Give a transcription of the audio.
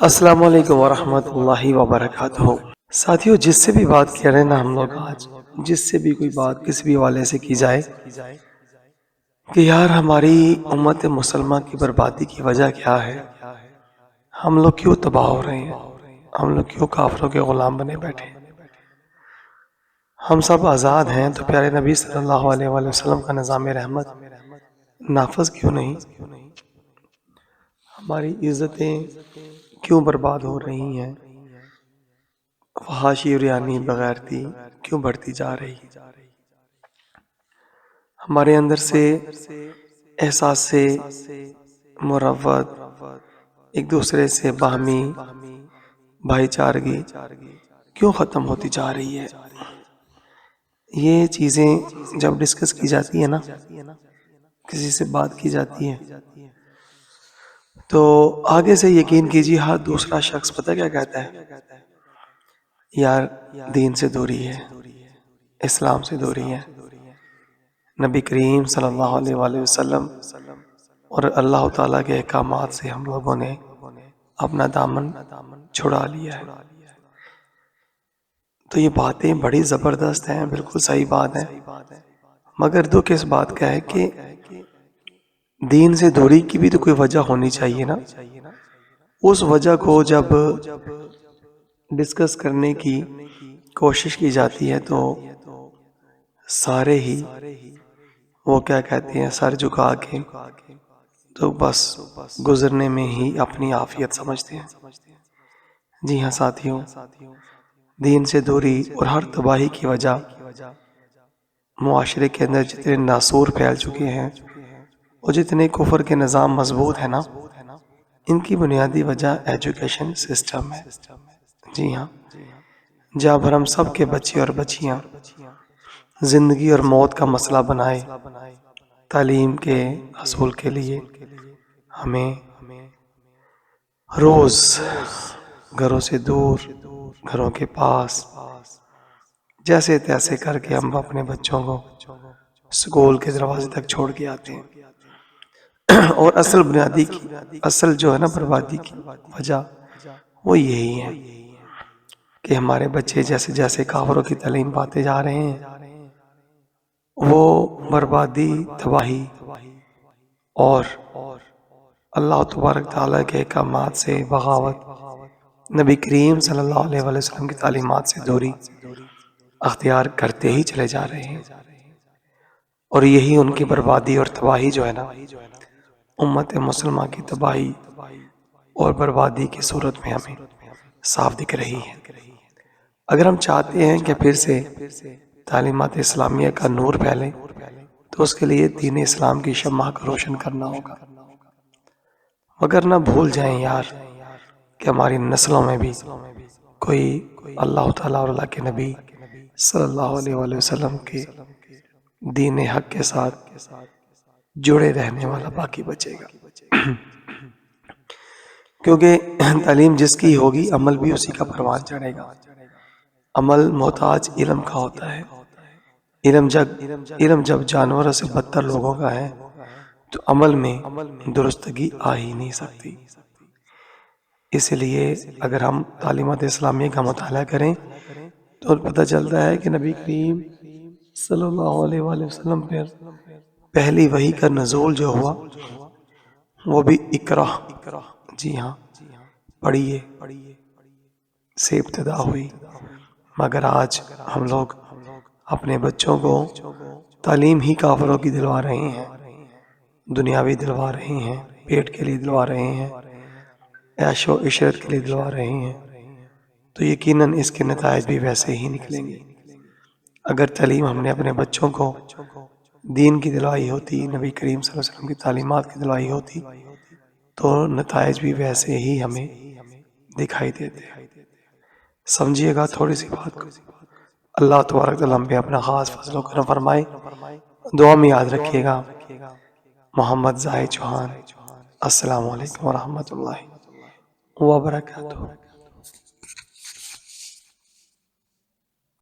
السلام علیکم ورحمۃ اللہ وبرکاتہ۔ ساتھیوں، جس سے بھی بات کر رہے ہیں نا ہم لوگ آج، جس سے بھی کوئی بات کسی بھی حوالے سے کی جائے کہ یار ہماری امت مسلمہ کی بربادی کی وجہ کیا ہے، ہم لوگ کیوں تباہ ہو رہے ہیں، ہم لوگ کیوں کافروں کے غلام بنے بیٹھے ہیں، ہم سب آزاد ہیں تو پیارے نبی صلی اللہ علیہ وآلہ وسلم کا نظام رحمت نافذ کیوں نہیں، ہماری عزتیں کیوں برباد ہو رہی ہیں، فحاشی اور یعنی بغیرتی کیوں بڑھتی جا رہی، ہمارے اندر سے احساس سے مروت، ایک دوسرے سے باہمی بھائی چارگی کیوں ختم ہوتی جا رہی ہے۔ یہ چیزیں جب ڈسکس کی جاتی ہے نا، کسی سے بات کی جاتی ہے تو آگے سے یقین کیجیے ہر دوسرا شخص پتہ کیا کہتا ہے، یار دین سے دوری ہے، اسلام سے دوری ہے، نبی کریم صلی اللہ علیہ وآلہ وسلم اور اللہ تعالیٰ کے احکامات سے ہم لوگوں نے اپنا دامن چھڑا لیا ہے۔ تو یہ باتیں بڑی زبردست ہیں، بالکل صحیح بات ہے، مگر دکھ اس بات کا ہے کہ دین سے دوری کی بھی تو کوئی وجہ ہونی چاہیے نا۔ اس وجہ کو جب ڈسکس کرنے کی کوشش کی جاتی ہے تو سارے ہی وہ کیا کہتے ہیں، سر جھکا کے تو بس گزرنے میں ہی اپنی عافیت سمجھتے ہیں۔ جی ہاں ساتھیوں، دین سے دوری اور ہر تباہی کی وجہ معاشرے کے اندر جتنے ناسور پھیل چکے ہیں اور جتنے کفر کے نظام مضبوط ہے نا، ان کی بنیادی وجہ ایجوکیشن سسٹم ہے۔ جی ہاں، جہاں پر ہم سب کے بچے اور بچیاں زندگی اور موت کا مسئلہ بنائے، تعلیم کے حصول کے لیے ہمیں روز گھروں سے دور، گھروں کے پاس، جیسے تیسے کر کے ہم اپنے بچوں کو سکول کے دروازے تک چھوڑ کے آتے ہیں، اور اصل بنیادی کی اصل جو ہے نا بربادی کی وجہ وہ یہی ہے کہ ہمارے بچے جیسے جیسے کافروں کی تعلیم پاتے جا رہے ہیں، وہ بربادی، تباہی اور اللہ تبارک تعالیٰ کے احکامات سے بغاوت، نبی کریم صلی اللہ علیہ وآلہ وسلم کی تعلیمات سے دوری اختیار کرتے ہی چلے جا رہے ہیں، اور یہی ان کی بربادی اور تباہی جو ہے نا، امت مسلمہ کی تباہی اور بربادی کی صورت میں ہمیں صاف دکھ رہی ہے۔ اگر ہم چاہتے ہیں کہ پھر سے تعلیمات اسلامیہ کا نور پھیلے تو اس کے لیے دین اسلام کی شمع کو روشن کرنا ہوگا، مگر نہ بھول جائیں یار کہ ہماری نسلوں میں بھی کوئی اللہ تعالیٰ اور اللہ کے نبی صلی اللہ علیہ وآلہ وسلم کے دین حق کے ساتھ جڑے رہنے والا باقی بچے گا، کیونکہ تعلیم جس کی ہوگی عمل بھی اسی کا پروان چڑھے گا۔ عمل محتاج علم کا ہوتا ہے، علم جب جانوروں سے بدتر لوگوں کا ہے تو عمل میں درستگی آ ہی نہیں سکتی۔ اس لیے اگر ہم تعلیمات اسلامیہ کا مطالعہ کریں تو پتہ چلتا ہے کہ نبی کریم صلی اللہ علیہ وآلہ وسلم پر پہلی وحی کا نزول جو ہوا وہ بھی اقرا، جی ہاں پڑھیے سے ابتدا ہوئی، مگر آج ہم لوگ اپنے بچوں کو تعلیم ہی کافروں کی دلوا رہے ہیں، دنیاوی دلوا رہے ہیں، پیٹ کے لیے دلوا رہے ہیں، عیش و عشرت کے لیے دلوا رہے ہیں، تو یقیناً اس کے نتائج بھی ویسے ہی نکلیں گے۔ اگر تعلیم ہم نے اپنے بچوں کو دین کی دلوائی ہوتی، نبی کریم صلی اللہ علیہ وسلم کی تعلیمات کی دلوائی ہوتی تو نتائج بھی ویسے ہی ہمیں دکھائی دیتے۔ سمجھیے گا تھوڑی سی بات کو۔ اللہ تبارک تعالیٰ ہم پہ اپنا خاص فضل و کرم فرمائے۔ دعا میں یاد رکھیے گا۔ محمد زاہد چوہان۔ السلام علیکم ورحمۃ اللہ وبرکاتہ۔